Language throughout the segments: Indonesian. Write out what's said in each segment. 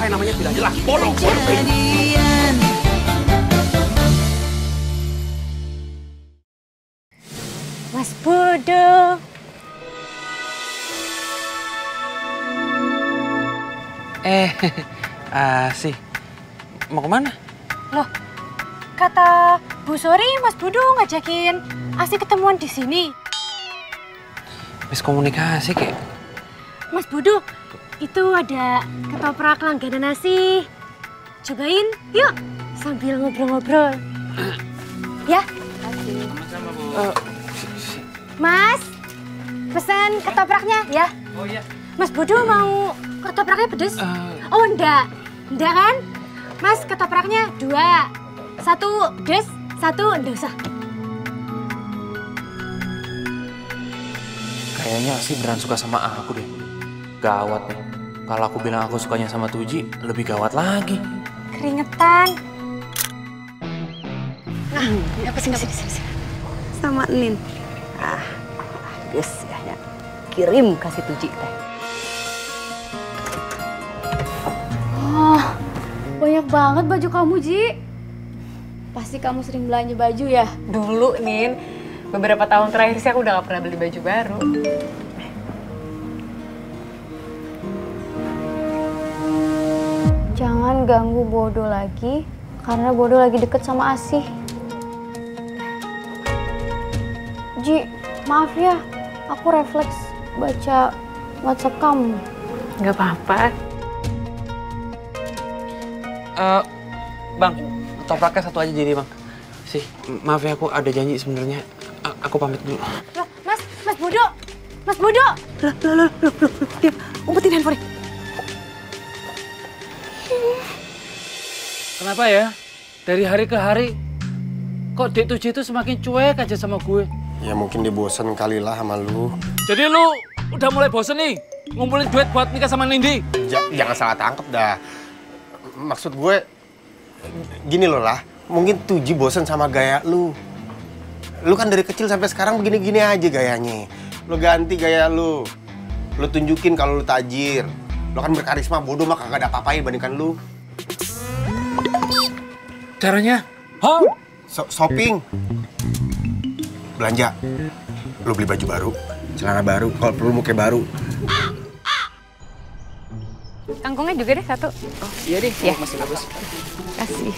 yang namanya tidak jelas. Bodoh. Mas Bodo. Asih. Mau kemana? Loh, kata Bu Sori Mas Bodo ngajakin Asih ketemuan di sini. Miskomunikasi kayak. Mas Bodo, itu ada ketoprak langganan Asih. Cobain, yuk, sambil ngobrol-ngobrol. Ya. Sama-sama, Bu. Mas, pesan ketopraknya ya. Oh iya. Mas Bodo mau ketopraknya pedes? Oh enggak kan? Mas ketopraknya 2. 1 pedes, 1 enggak usah. Kayaknya sih beneran suka sama aku deh. Gawat nih. Kalau aku bilang aku sukanya sama Tuji, lebih gawat lagi. Keringetan. Nah, apa sini. Sama Nin. Yes ya. Kirim kasih Tuji teh. Oh, banyak banget baju kamu, Ji. Pasti kamu sering belanja baju ya? Dulu, Nin. Beberapa tahun terakhir sih aku udah gak pernah beli baju baru. Jangan ganggu Bodo lagi, karena Bodo lagi deket sama Asih. Ji, maaf ya, aku refleks baca WhatsApp kamu. Gak apa-apa. Bang, topraknya 1 aja jadi, Bang. Sih, maaf ya aku ada janji sebenarnya. Aku pamit dulu. Loh, Mas Bodo. Mas Bodo. Loh, dia umpetin handphone. Kenapa ya? Dari hari ke hari, kok Dek Tuji itu semakin cuek aja sama gue? Ya mungkin dia bosen kali lah sama lu. Jadi lu udah mulai bosen nih ngumpulin duit buat nikah sama Nindi? Jangan salah tangkep dah. Maksud gue, gini loh lah. Mungkin Tuji bosen sama gaya lu. Lu kan dari kecil sampai sekarang begini-gini aja gayanya. Lu ganti gaya lu. Lu tunjukin kalau lu tajir. Lu kan berkarisma, Bodo mah kagak ada apa-apain bandingkan lu. Caranya? Hah? Shopping. Belanja. Lu beli baju baru, celana baru, kalau perlu muka baru. Kangkungnya juga deh 1. Oh, iya deh, ya. Masih bagus. Kasih.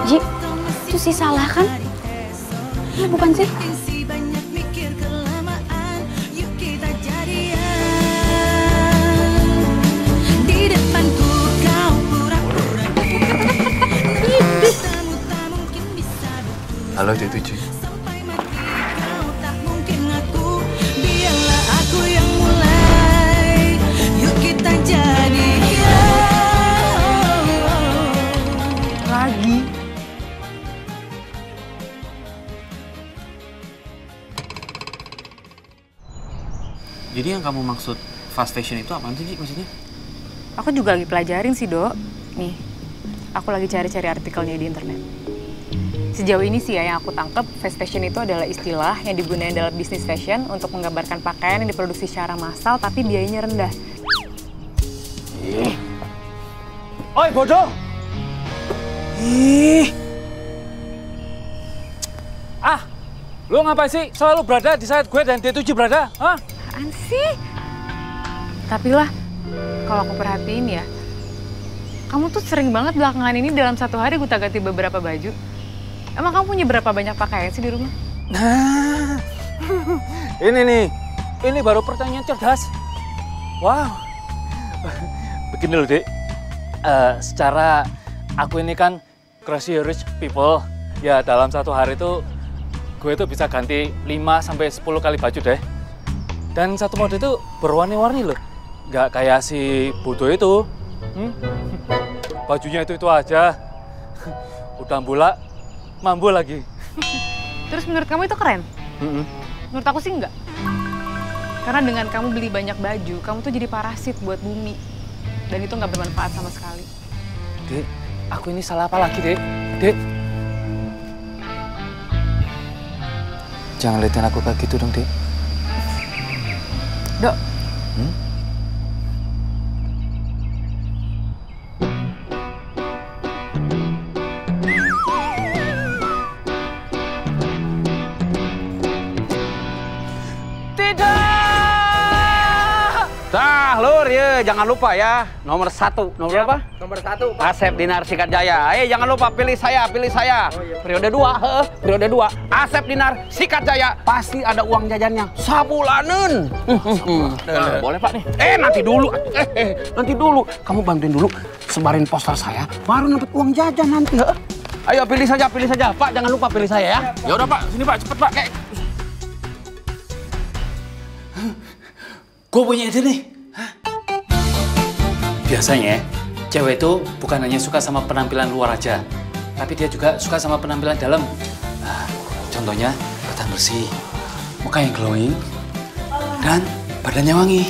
Ji, itu sih salah kan? Ya, bukan sih? Halo, Dek Tuji. Jadi yang kamu maksud fast fashion itu apaan sih, Ji, maksudnya? Aku juga lagi pelajarin sih, Dok. Nih, aku lagi cari-cari artikelnya di internet. Sejauh ini sih ya yang aku tangkep, fast fashion itu adalah istilah yang digunakan dalam bisnis fashion untuk menggambarkan pakaian yang diproduksi secara massal tapi biayanya rendah. Oi, bodoh! Ih! Lu ngapain sih selalu berada di saat gue dan Dek Tuji berada? Hah? Apaan sih? Tapi lah, kalau aku perhatiin ya, kamu tuh sering banget belakangan ini dalam 1 hari gonta-ganti beberapa baju. Emang kamu punya berapa banyak pakaian sih di rumah? Nah, ini baru pertanyaan cerdas. Wow, begini loh, Dek. Secara aku ini kan crazy rich people, ya dalam 1 hari itu gue tuh bisa ganti 5-10 kali baju deh. Dan satu mode itu berwarna-warni loh. Nggak kayak si Bodo itu. Bajunya itu aja. udah bola, mambu lagi. Terus menurut kamu itu keren? Menurut aku sih enggak. Karena dengan kamu beli banyak baju, kamu tuh jadi parasit buat bumi. Dan itu nggak bermanfaat sama sekali. Dek, aku ini salah apa lagi, Dek? Dek. Jangan liatin aku kayak gitu dong, Dek. Dok. Nah, Lur, ya jangan lupa ya, nomor 1. Nomor apa? Nomor 1. Asep Dinar Sikat Jaya. Jangan lupa pilih saya, pilih saya. Periode 2, periode 2. Asep Dinar Sikat Jaya. Pasti ada uang jajannya. Sabulanan. Nah, boleh Pak nih. Nanti dulu. Nanti dulu. Kamu bantuin dulu. Sebarin poster saya, baru dapat uang jajan nanti. Ayo pilih saja, pilih saja. Pak, jangan lupa pilih saya ya. Ya udah Pak, sini Pak, cepet Pak. Gue punya ide nih. Biasanya, cewek itu bukan hanya suka sama penampilan luar aja, tapi dia juga suka sama penampilan dalam. Nah, contohnya badan bersih, muka yang glowing, dan badannya wangi.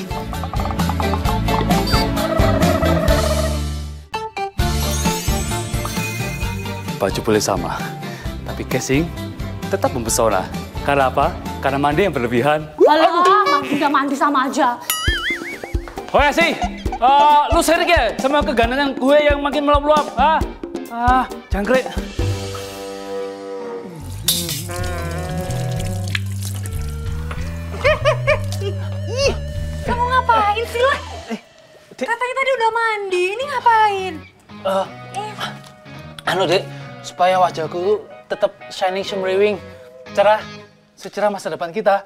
Baju boleh sama, tapi casing tetap mempesona. Karena apa? Karena mandi yang berlebihan. Alah, udah mandi sama aja. Oh ya sih, lu sirik ya sama kegantengan gue yang makin meluap-luap, jangkrik. Kamu ngapain sih lah? Katanya tadi udah mandi, ini ngapain? Dek, supaya wajahku tetap shining, shimmering, cerah, secerah masa depan kita.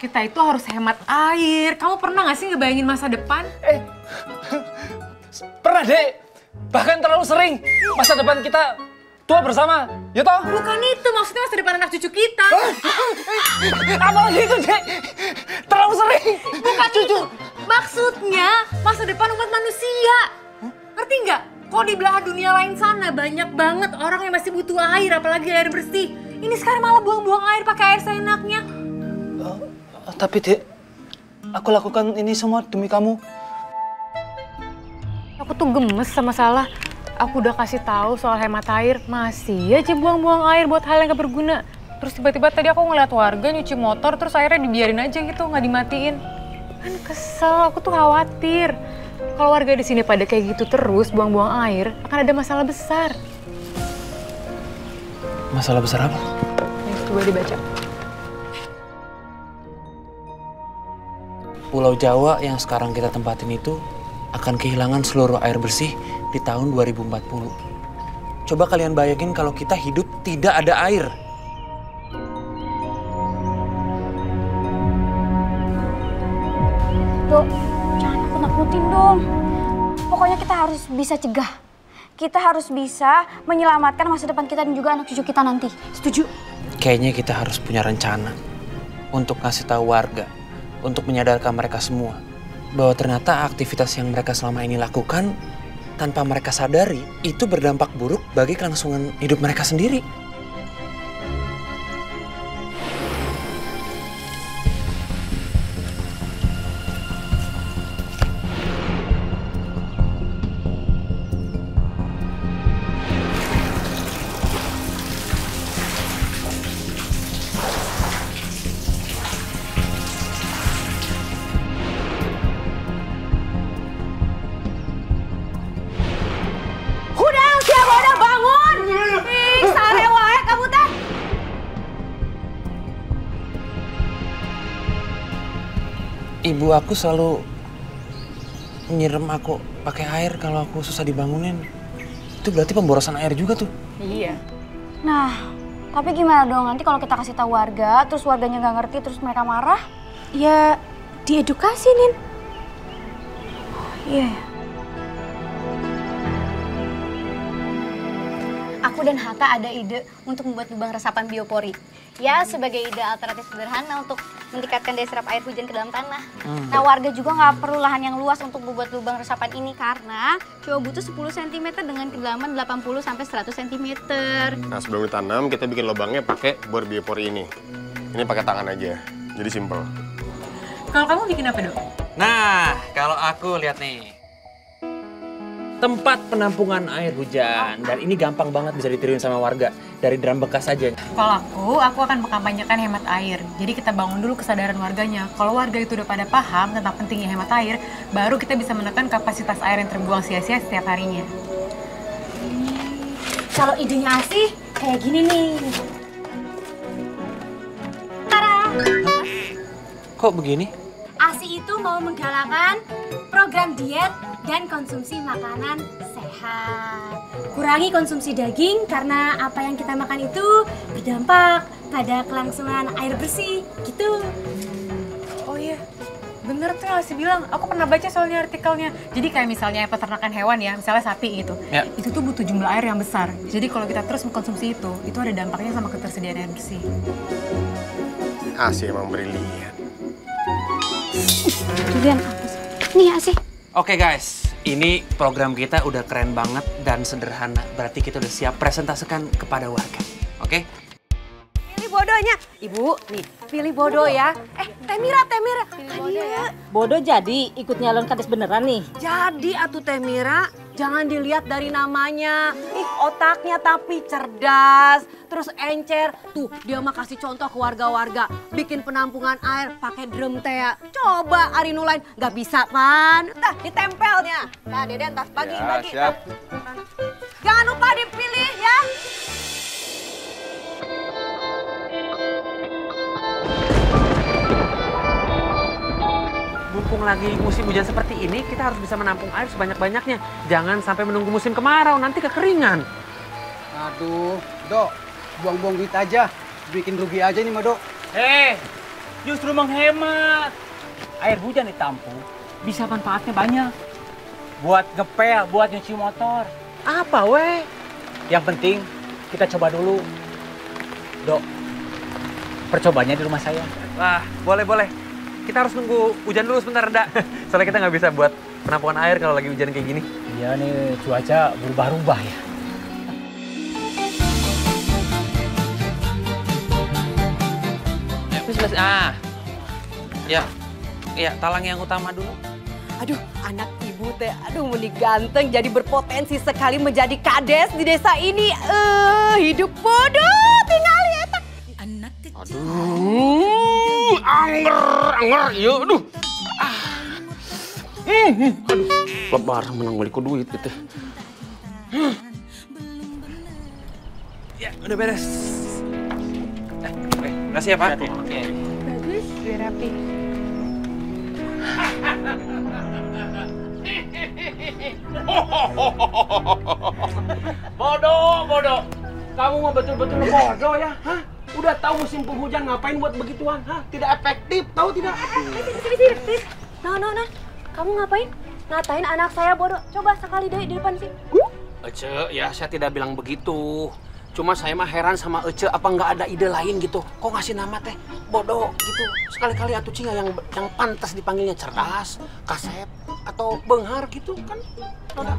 Kita itu harus hemat air. Kamu pernah nggak sih ngebayangin masa depan? Pernah, Dek. Bahkan terlalu sering. Masa depan kita tua bersama, ya toh? Bukan itu, maksudnya masa depan anak cucu kita. Apalagi itu, Dek? Terlalu sering. Bukan cucu. Maksudnya masa depan umat manusia. Ngerti nggak? Kok di belahan dunia lain sana banyak banget orang yang masih butuh air, apalagi air bersih. Ini sekarang malah buang-buang air pakai air seenaknya. Tapi Dek, aku lakukan ini semua demi kamu. Aku tuh gemes sama Salah. Aku udah kasih tahu soal hemat air, masih aja buang-buang air buat hal yang gak berguna. Terus tiba-tiba tadi aku ngeliat warga nyuci motor, terus airnya dibiarin aja gitu, nggak dimatiin. Kan kesel, aku tuh khawatir. Kalau warga di sini pada kayak gitu terus buang-buang air, akan ada masalah besar. Masalah besar apa? Coba dibaca. Pulau Jawa yang sekarang kita tempatin itu akan kehilangan seluruh air bersih di tahun 2040. Coba kalian bayangin kalau kita hidup tidak ada air. Dok, jangan nakut-nakutin dong. Pokoknya kita harus bisa cegah. Kita harus bisa menyelamatkan masa depan kita dan juga anak cucu kita nanti. Setuju? Kayaknya kita harus punya rencana untuk ngasih tahu warga, untuk menyadarkan mereka semua bahwa ternyata aktivitas yang mereka selama ini lakukan tanpa mereka sadari itu berdampak buruk bagi kelangsungan hidup mereka sendiri. Ibu aku selalu nyiram aku pakai air kalau aku susah dibangunin. Itu berarti pemborosan air juga tuh. Iya. Nah, tapi gimana dong nanti kalau kita kasih tahu warga, terus warganya nggak ngerti, terus mereka marah? Ya, diedukasi, Nin. Iya. Aku dan Hatta ada ide untuk membuat lubang resapan biopori. Ya, sebagai ide alternatif sederhana untuk meningkatkan daya serap air hujan ke dalam tanah. Nah, warga juga nggak perlu lahan yang luas untuk membuat lubang resapan ini karena cuma butuh 10 cm dengan kedalaman 80 sampai 100 cm. Nah, sebelum ditanam kita bikin lubangnya pakai bor biopori ini. Ini pakai tangan aja. Jadi simple. Kalau kamu bikin apa, Dok? Nah, kalau aku lihat nih. Tempat penampungan air hujan. Dan ini gampang banget bisa ditiruin sama warga. Dari drum bekas aja. Kalau aku akan mengkampanyekan hemat air. Jadi kita bangun dulu kesadaran warganya. Kalau warga itu udah pada paham tentang pentingnya hemat air, baru kita bisa menekan kapasitas air yang terbuang sia-sia setiap harinya. Kalau idenya Asih kayak gini nih. Tara! Kok begini? Asih itu mau menggalakkan program diet dan konsumsi makanan sehat. Kurangi konsumsi daging karena apa yang kita makan itu berdampak pada kelangsungan air bersih, gitu. Oh iya, bener tuh yang Asih bilang. Aku pernah baca soalnya artikelnya. Jadi kayak misalnya peternakan hewan ya, misalnya sapi gitu. Ya. Itu tuh butuh jumlah air yang besar. Jadi kalau kita terus mengkonsumsi itu ada dampaknya sama ketersediaan air bersih. Asih emang brilian. Julian, nih Asih. Oke guys, ini program kita udah keren banget dan sederhana. Berarti kita udah siap presentasikan kepada warga. Oke? Pilih bodohnya. Ibu, nih, pilih bodoh ya. Temira. Pilih bodoh ya. Bodoh jadi ikut nyalon kades beneran nih? Jadi atuh Temira, jangan dilihat dari namanya. Otaknya tapi cerdas, terus encer. Tuh, dia mah kasih contoh ke warga-warga. Bikin penampungan air pakai drum teh. Coba Ari Nulain, nggak bisa kan? Tah, ditempelnya. Nah, Deden, tas bagi. Siap. Jangan lupa dipilih ya. Mumpung lagi musim hujan seperti ini, kita harus bisa menampung air sebanyak-banyaknya. Jangan sampai menunggu musim kemarau, nanti kekeringan. Aduh, Dok, buang-buang duit aja. Bikin rugi aja nih, Dok. Justru menghemat. Air hujan ditampung, bisa manfaatnya banyak. Buat ngepel, buat nyuci motor. Apa, weh? Yang penting, kita coba dulu. Dok, percobanya di rumah saya. Wah, boleh. Kita harus nunggu hujan dulu sebentar, Dak. Soalnya kita nggak bisa buat penampungan air kalau lagi hujan kayak gini. Iya nih, cuaca berubah-ubah ya. Ya, talang yang utama dulu. Aduh, anak ibu teh, meni ganteng jadi berpotensi sekali menjadi kades di desa ini. Hidup bodoh, tinggal ya. Aduh, anger, iya, aduh. Aduh, lebaran menang balik ku duit gitu. Ya, udah beres. Makasih ya, Pak. Oke. Bagus, udah rapi. Bodoh. Kamu mah betul-betul bodoh ya, hah? Udah tahu musim penghujan ngapain buat begituan, hah? Tidak efektif, tahu tidak? Sini. Nah. Kamu ngapain? Ngatain anak saya bodoh. Coba sekali deh di depan sih. Ece, ya saya tidak bilang begitu. Cuma saya mah heran sama Ece, apa nggak ada ide lain gitu? Kok ngasih nama teh bodoh gitu? Sekali-kali atuh Cia yang pantas dipanggilnya cerdas, kasep, atau benghar gitu kan? Nona.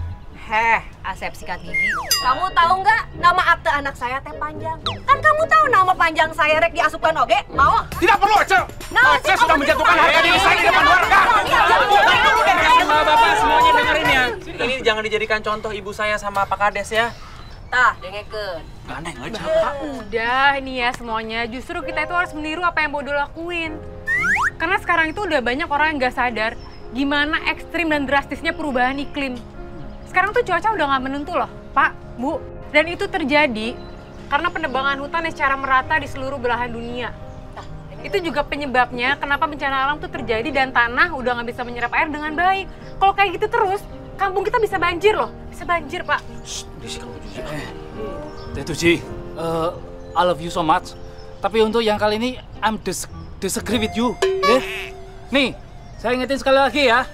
Asep sikat gigi. Kamu tahu nggak nama akte anak saya teh panjang? Kan kamu tahu nama panjang saya rek diasupkan oge? Mau? Tidak perlu, Ece. Ece sudah menjatuhkan harga diri saya di depan warga. Bapak semuanya dengerin ya. Ini jangan dijadikan contoh ibu saya sama Pak Kades ya. Tah, dengekeun. Gandeng aja. Udah nih ya semuanya, justru kita itu harus meniru apa yang bodoh lakuin. Karena sekarang itu udah banyak orang yang nggak sadar gimana ekstrim dan drastisnya perubahan iklim. Sekarang tuh cuaca udah nggak menentu loh, Pak, Bu. Dan itu terjadi karena penebangan hutan yang secara merata di seluruh belahan dunia. Itu juga penyebabnya kenapa bencana alam tuh terjadi dan tanah udah nggak bisa menyerap air dengan baik. Kalau kayak gitu terus, kampung kita bisa banjir loh. Bisa banjir, Pak. Teh Tuji, I love you so much. Tapi untuk yang kali ini, I'm disagree with you. Nih, saya ingetin sekali lagi ya.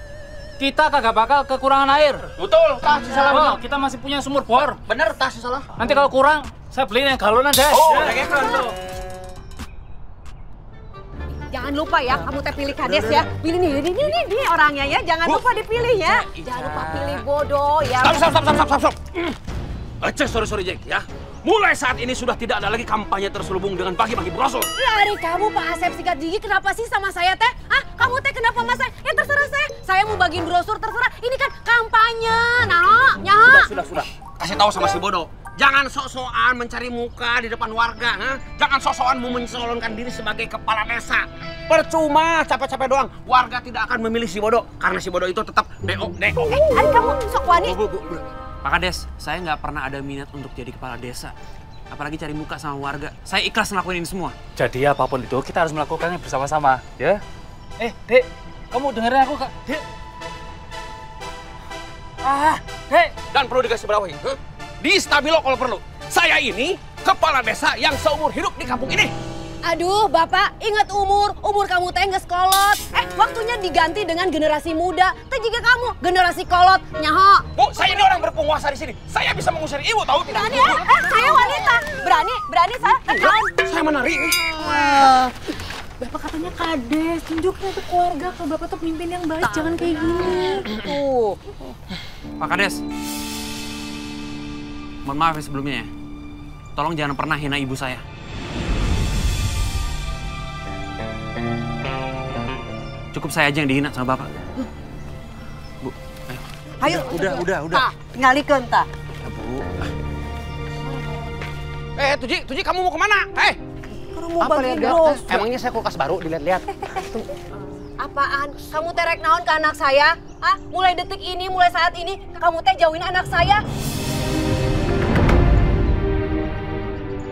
Kita kagak bakal kekurangan air. Betul, tak salah. Oh, kita masih punya sumur bor. Bener, tak salah. Nanti kalau kurang, saya beliin yang galonan deh. Oh, kayak gitu. Jangan lupa ya, kamu teh pilih kades ya. Pilih nih, ini orangnya ya. Jangan lupa dipilih ya. Jangan lupa pilih bodoh ya. Stop. Sorry Jack ya. Mulai saat ini sudah tidak ada lagi kampanye terselubung dengan bagi-bagi brosur. Ya hari kamu Pak Asep sikat gigi kenapa sih sama saya teh? Ah, kamu teh kenapa sama saya? Ya terserah saya. Saya mau bagiin brosur terserah. Ini kan kampanye, nah. Sudah. Kasih tahu sama si bodoh. Jangan sok-sokan mencari muka di depan warga, ha? Jangan sok-sokan mau mencalonkan diri sebagai kepala desa. Percuma, capek-capek doang. Warga tidak akan memilih si bodoh karena si bodoh itu tetap DO. Hari kamu sok wani. Pak Kades, saya nggak pernah ada minat untuk jadi kepala desa. Apalagi cari muka sama warga. Saya ikhlas ngelakuin ini semua. Jadi apapun itu kita harus melakukannya bersama-sama, ya. Dek, kamu dengerin aku, Kak. Dek. Dek. Dan perlu dikasih bawahi, di Stabilo kalau perlu. Saya ini kepala desa yang seumur hidup di kampung ini. Aduh, Bapak, ingat umur kamu teh geus kolot. Waktunya diganti dengan generasi muda. Teh jika kamu generasi kolot, nyaho. Bu, saya ini orang berpenguasa di sini. Saya bisa mengusir ibu, tahu tidak? Berani ya? Saya wanita. Berani saya. Saya menari. Bapak katanya kades, tunjuknya tuh keluarga kalau Bapak tuh pemimpin yang baik, jangan kayak gini. Tuh. Pak Kades, mohon maaf ya sebelumnya ya. Tolong jangan pernah hina ibu saya. Cukup saya aja yang dihina sama Bapak. Bu, ayo. Ayo. Udah. Tingalikeun tah. Tuji, kamu mau kemana? Mau bagiin brosur. Emangnya saya kulkas baru, dilihat-lihat. Apaan? Kamu terek naon ke anak saya? Hah? Mulai detik ini, mulai saat ini, kamu teh jauhin anak saya.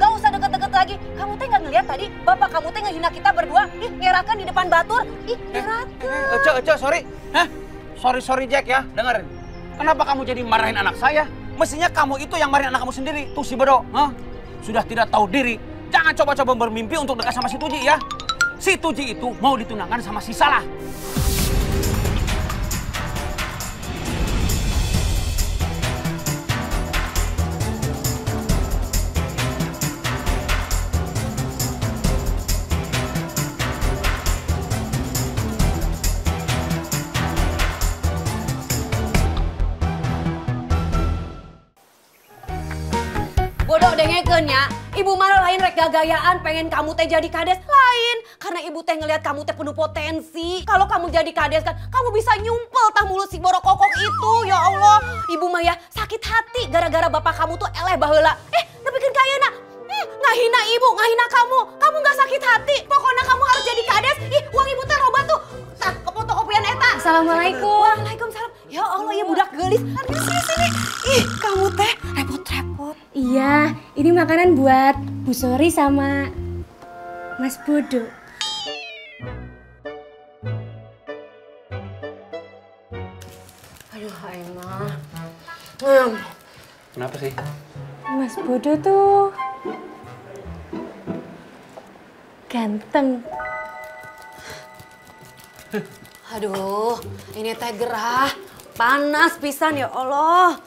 Gak usah deket-deket lagi. Kamu teh gak ngeliat tadi bapak kamu teh ngehina kita berdua? Ih, ngerakan di depan batur. Ih, ngerakan. Ece, sorry. Sorry Jack ya, dengerin. Kenapa kamu jadi marahin anak saya? Mestinya kamu itu yang marahin anak kamu sendiri. Tuh si bodoh, sudah tidak tahu diri. Jangan coba-coba bermimpi untuk dekat sama si Tuji ya. Si Tuji itu mau ditunangkan sama si Salah. Bodoh dengekeun ya. Ibu malah lain rek gagayaan pengen kamu teh jadi kades lain. Karena ibu teh ngelihat kamu teh penuh potensi. Kalau kamu jadi kades kan kamu bisa nyumpel tah mulut si borok kokok itu. Ya Allah, ibu mah ya sakit hati gara-gara bapak kamu tuh eleh baheula. Nepikeun kayeuna. Ngahina ibu, ngahina kamu. Kamu gak sakit hati. Pokoknya kamu harus jadi kades. Uang ibu teh loba tuh. Tah, ke fotokopian eta. Assalamualaikum. Waalaikumsalam. Ya Allah, ya budak gelis. Sini. Kamu teh repot-repot. Iya, ini makanan buat Bu Sori sama Mas Bodo. Aduh, Emma. kenapa sih? Mas Bodo tuh ganteng. Aduh, ini teh gerah. Panas pisan ya Allah.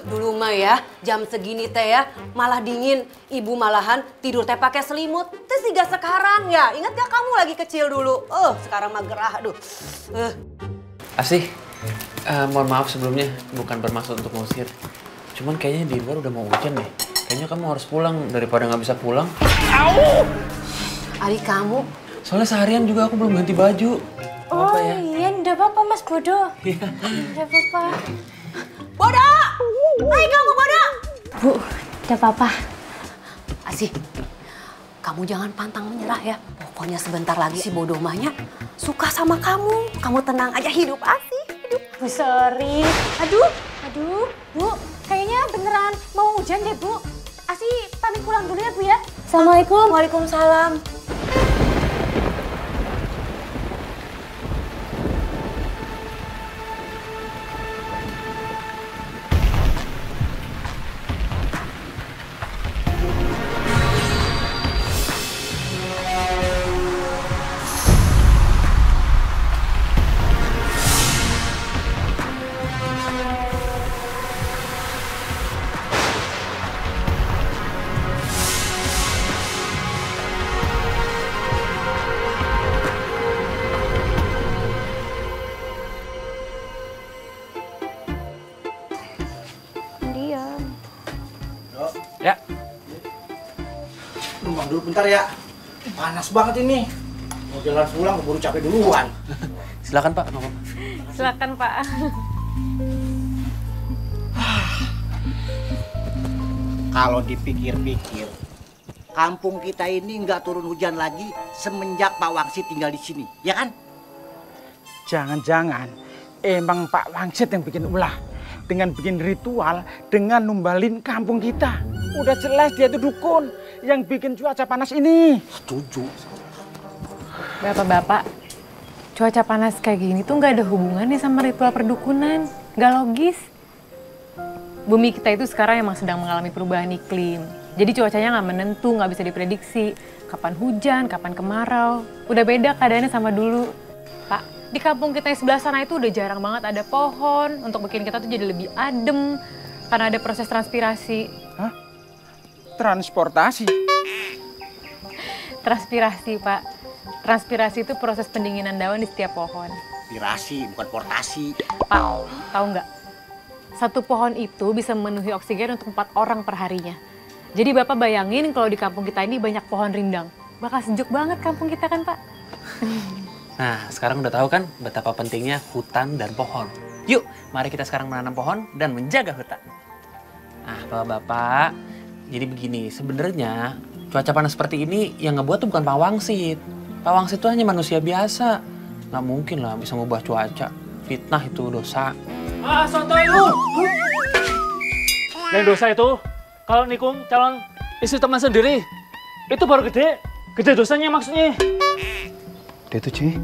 Dulu mah ya, jam segini teh ya, malah dingin. Ibu malahan tidur teh pakai selimut. Terus juga sekarang ya, ingat gak kamu lagi kecil dulu? Sekarang mah gerah, aduh. Asih, mohon maaf sebelumnya, bukan bermaksud untuk ngusir. Cuman kayaknya di luar udah mau hujan deh. Kayaknya kamu harus pulang daripada nggak bisa pulang. Au! Adik kamu? Soalnya seharian juga aku belum ganti baju. Oh ya? Iya, enggak apa-apa Mas Bodo. Enggak apa-apa. Bodo! Hai kamu Bodo! Bu, enggak apa-apa. Asih, kamu jangan pantang menyerah ya. Pokoknya sebentar lagi si Bodo mahnya suka sama kamu. Kamu tenang aja, hidup Asih, hidup. Bu Sori. Aduh, Bu, kayaknya beneran mau hujan deh Bu. Asih pamit pulang dulu ya Bu ya. Assalamualaikum. Waalaikumsalam. Ya. Numpang dulu bentar ya. Panas banget ini. Mau jalan pulang keburu capek duluan. Silakan Pak, nggak apa-apa. Silakan Pak. Kalau dipikir-pikir, kampung kita ini nggak turun hujan lagi semenjak Pak Wangsit tinggal di sini, ya kan? Jangan-jangan emang Pak Wangsit yang bikin ulah dengan bikin ritual dengan numbalin kampung kita. Udah jelas dia itu dukun yang bikin cuaca panas ini. Setuju. Bapak-bapak, cuaca panas kayak gini tuh nggak ada hubungannya sama ritual perdukunan. Nggak logis. Bumi kita itu sekarang emang sedang mengalami perubahan iklim. Jadi cuacanya nggak menentu, nggak bisa diprediksi. Kapan hujan, kapan kemarau. Udah beda keadaannya sama dulu. Pak, di kampung kita yang sebelah sana itu udah jarang banget ada pohon. Untuk bikin kita tuh jadi lebih adem. Karena ada proses transpirasi. Hah? Transportasi? Transpirasi, Pak. Transpirasi itu proses pendinginan daun di setiap pohon. Transpirasi, bukan portasi. Pak, tahu nggak? Satu pohon itu bisa memenuhi oksigen untuk 4 orang per harinya. Jadi Bapak bayangin kalau di kampung kita ini banyak pohon rindang. Bakal sejuk banget kampung kita kan, Pak? Nah, sekarang udah tahu kan betapa pentingnya hutan dan pohon. Yuk, mari kita sekarang menanam pohon dan menjaga hutan. Nah, Bapak-bapak, jadi begini, sebenarnya cuaca panas seperti ini yang ngebuat tuh bukan Pak Wangsit. Pak Wangsit itu hanya manusia biasa. Nggak mungkin lah bisa ngubah cuaca. Fitnah itu dosa. Ah, santai lu! Yang dosa itu, kalau nikung calon istri teman sendiri, itu baru gede. Gede dosanya maksudnya. Dia tuh, Ci.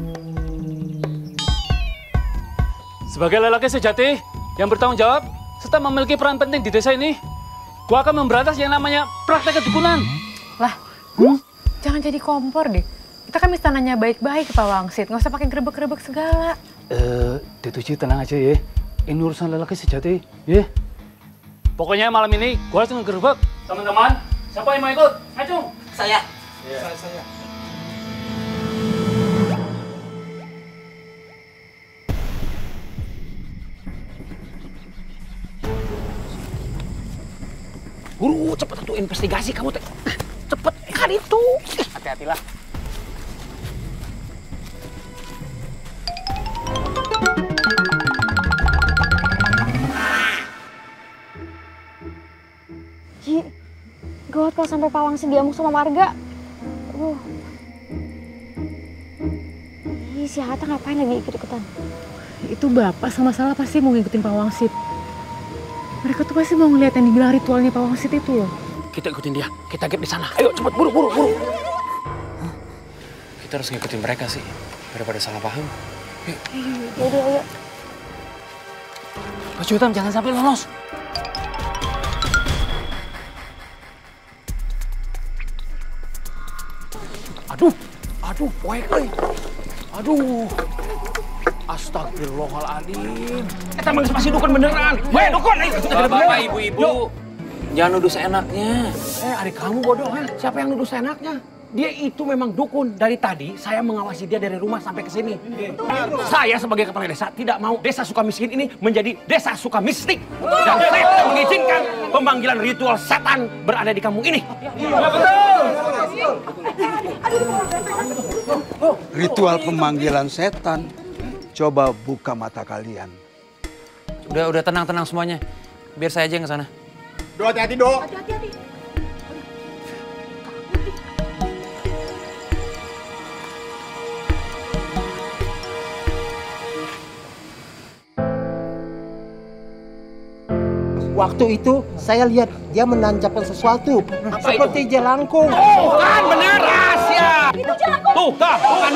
Sebagai lelaki sejati yang bertanggung jawab serta memiliki peran penting di desa ini, gua akan memberantas yang namanya praktek kedukunan. Lah, jangan jadi kompor deh. Kita kan bisa nanya baik-baik ke Pak Wangsit, nggak usah pakai grebek-grebek segala. Detuci tenang aja ya. Ini urusan lelaki sejati, ya. Pokoknya malam ini gua harus ngegerebek. Teman-teman, siapa yang mau ikut? Ayo. Saya. Saya. Buru, cepet tuh investigasi kamu teh. Cepet kan itu. Hati-hatilah. Ji, gawat kalau sampai Pak Wangsit diamuk sama warga. Ih, si Hatta ngapain lagi ikut-ikutan? Itu Bapak sama Salah pasti mau ngikutin Pak Wangsit. Mereka tuh pasti mau ngeliat yang dibilang ritualnya Pak Wangsit itu loh. Kita ikutin dia, kita get di sana. Ayo cepet, buru. Kita harus ngikutin mereka sih, daripada salah paham. Yuk. Ayo. Baju hitam jangan sampai lolos. Aduh, poek euy. Aduh. Astagfirullahaladzim. Eta mah masih dukun beneran. Weh, dukun. Bapak, ibu-ibu, jangan nuduh seenaknya. Adik kamu bodoh, ha? Siapa yang nuduh seenaknya? Dia itu memang dukun. Dari tadi saya mengawasi dia dari rumah sampai ke sini. Saya sebagai kepala desa tidak mau desa Sukamiskin ini menjadi desa Sukamistik. Dan saya tidak mengizinkan pemanggilan ritual setan berada di kampung ini. Iya, betul. Ritual pemanggilan setan. Coba buka mata kalian. Udah tenang semuanya. Biar saya aja yang ke sana. Do, hati-hati, Do. Hati-hati. Waktu itu saya lihat dia menancapkan sesuatu seperti jelangkung. Oh, kan benar rahasia. Itu jelangkung. Tuh, kan.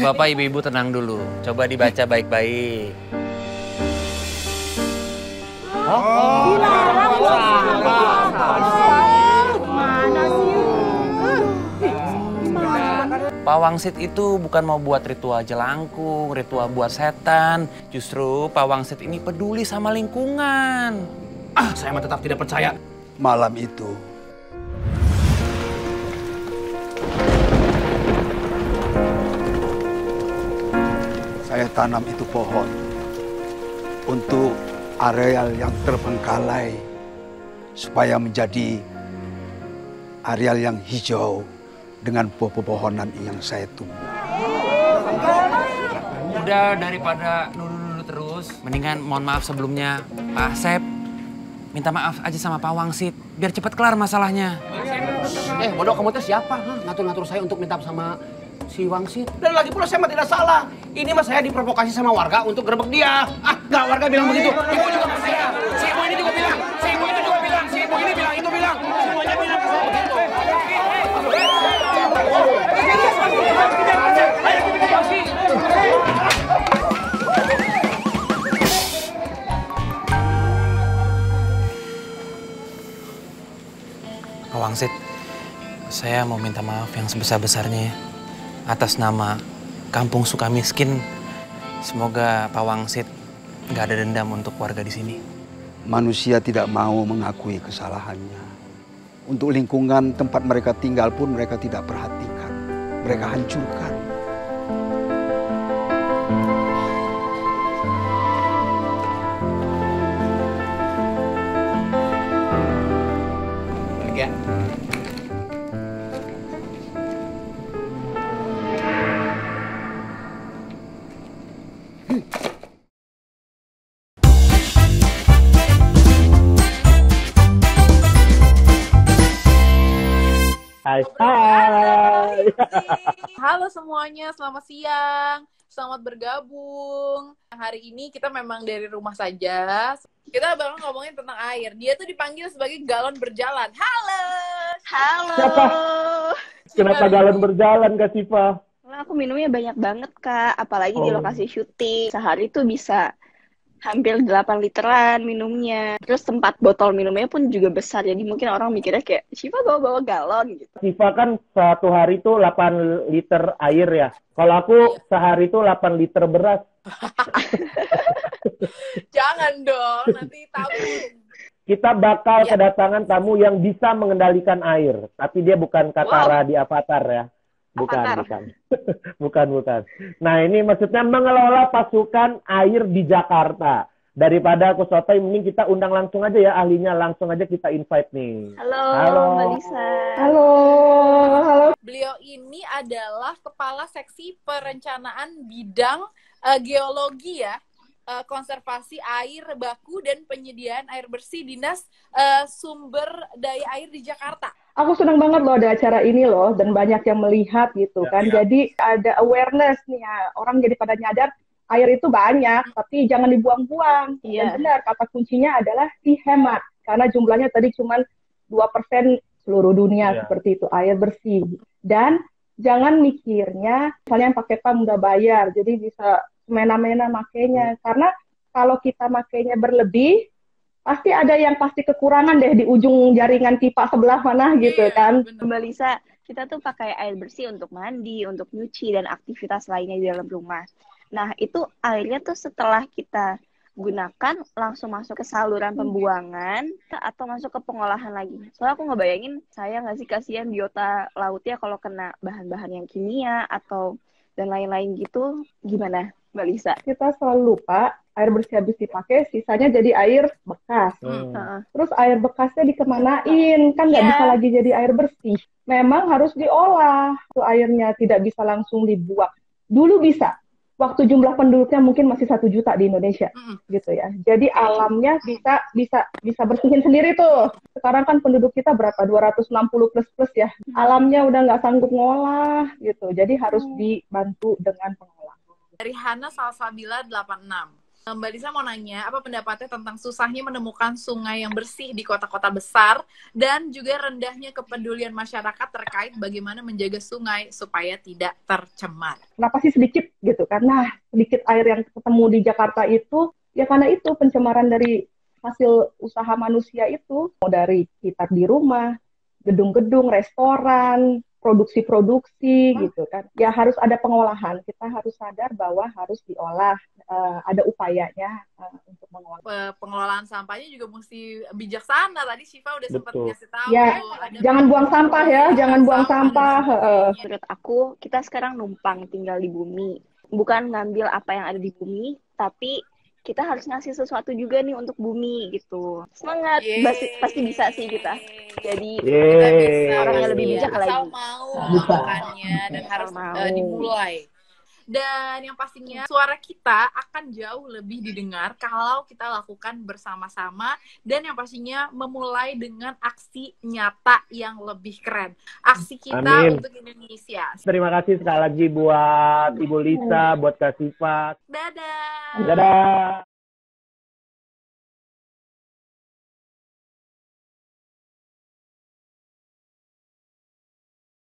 Bapak, ibu-ibu tenang dulu. Coba dibaca baik-baik. Pak Wangsit itu bukan mau buat ritual jelangkung, ritual buat setan. Justru Pak Wangsit ini peduli sama lingkungan. Saya mah tetap tidak percaya. Malam itu, saya tanam itu pohon untuk areal yang terbengkalai supaya menjadi areal yang hijau dengan pepohonan yang saya tumbuh. Udah, daripada nuduh-nuduh terus, mendingan mohon maaf sebelumnya Pak Asep. Minta maaf aja sama Pak Wangsit, biar cepat kelar masalahnya. Bodoh, kamu teh siapa? Ngatur-ngatur saya untuk minta sama si Wangsit. Dan lagi pula saya mah tidak salah. Ini mah saya diprovokasi sama warga untuk gerbek dia. Nggak, warga bilang begitu. Ibu juga ke saya. Si ibu ini juga bilang. Si ibu itu juga bilang. Si ibu ini bilang, itu bilang. Semuanya bilang ke saya begitu. Pak Wangsit, saya mau minta maaf yang sebesar-besarnya ya. Atas nama Kampung Sukamiskin, semoga Pak Wangsit nggak ada dendam untuk warga di sini. Manusia tidak mau mengakui kesalahannya. Untuk lingkungan tempat mereka tinggal pun mereka tidak perhatikan. Mereka hancurkan. Ya. Hai. Halo semuanya, selamat siang. Selamat bergabung. Hari ini kita memang dari rumah saja. Kita bakal ngomongin tentang air. Dia tuh dipanggil sebagai galon berjalan. Halo. Halo. Siapa? Kenapa galon berjalan, Kak Siva? Karena aku minumnya banyak banget, Kak. Apalagi di lokasi syuting. Sehari tuh bisa hampir 8 literan minumnya. Terus tempat botol minumnya pun juga besar. Jadi mungkin orang mikirnya kayak, Siva bawa-bawa galon gitu. Siva kan satu hari tuh 8 liter air ya. Kalau aku sehari tuh 8 liter beras. Jangan dong, nanti tahu. Kita bakal kedatangan tamu yang bisa mengendalikan air. Tapi dia bukan Katara di Avatar ya. Bukan. Bukan. Nah ini maksudnya mengelola pasukan air di Jakarta. Daripada aku sotoy, mending kita undang langsung aja ya ahlinya. Langsung aja kita invite nih. Halo. Mbak Lisa. Halo. Beliau ini adalah Kepala Seksi Perencanaan Bidang Geologi ya. Konservasi air baku dan penyediaan air bersih Dinas Sumber Daya Air di Jakarta. Aku senang banget loh ada acara ini loh, dan banyak yang melihat gitu kan. Jadi ada awareness nih ya, orang jadi pada nyadar air itu banyak, tapi jangan dibuang-buang. Dan benar, kata kuncinya adalah dihemat. Karena jumlahnya tadi cuma 2% seluruh dunia seperti itu, air bersih. Dan jangan mikirnya, misalnya yang pakai PAM udah bayar, jadi bisa semena-mena makainya. Karena kalau kita makainya berlebih, pasti ada yang pasti kekurangan deh di ujung jaringan pipa sebelah mana gitu kan. Mbak Lisa, kita tuh pakai air bersih untuk mandi, untuk nyuci, dan aktivitas lainnya di dalam rumah. Nah, itu airnya tuh setelah kita gunakan langsung masuk ke saluran pembuangan atau masuk ke pengolahan lagi. Soalnya aku ngebayangin, saya nggak sih kasihan biota lautnya kalau kena bahan-bahan yang kimia atau dan lain-lain gitu. Gimana, Mbak Lisa? Kita selalu lupa, air bersih habis dipakai, sisanya jadi air bekas. Terus air bekasnya dikemanain? Kan nggak bisa lagi jadi air bersih. Memang harus diolah. Itu airnya tidak bisa langsung dibuang. Dulu bisa. Waktu jumlah penduduknya mungkin masih 1 juta di Indonesia, gitu ya. Jadi alamnya bisa bersihin sendiri tuh. Sekarang kan penduduk kita berapa? 260 plus ya. Alamnya udah nggak sanggup ngolah, gitu. Jadi harus dibantu dengan pengolahan. Dari Hana Salsabila 86. Mbak Lisa mau nanya, apa pendapatnya tentang susahnya menemukan sungai yang bersih di kota-kota besar dan juga rendahnya kepedulian masyarakat terkait bagaimana menjaga sungai supaya tidak tercemar? Kenapa sih sedikit gitu kan? Nah, sedikit air yang ketemu di Jakarta itu, ya karena itu pencemaran dari hasil usaha manusia itu. Mau dari kita di rumah, gedung-gedung, restoran, produksi-produksi gitu kan. Ya harus ada pengolahan. Kita harus sadar bahwa harus diolah, ada upayanya untuk mengolah. Pengelolaan sampahnya juga mesti bijaksana. Tadi Syifa udah sempat ngasih tahu. Ya, jangan buang sampah ya, jangan buang sampah. Menurut aku, kita sekarang numpang tinggal di bumi. Bukan ngambil apa yang ada di bumi, tapi kita harus ngasih sesuatu juga nih untuk bumi gitu. Semangat, pasti bisa sih kita. Jadi Kita bisa orang yang lebih pasti bijak ya, lagi. asal mau melakukannya dan harus dimulai. Dan yang pastinya suara kita akan jauh lebih didengar kalau kita lakukan bersama-sama dan yang pastinya memulai dengan aksi nyata yang lebih keren. Aksi kita Amin. untuk Indonesia. Terima kasih sekali lagi buat Ibu Lisa, buat Kak Siva. Dadah. Dadah.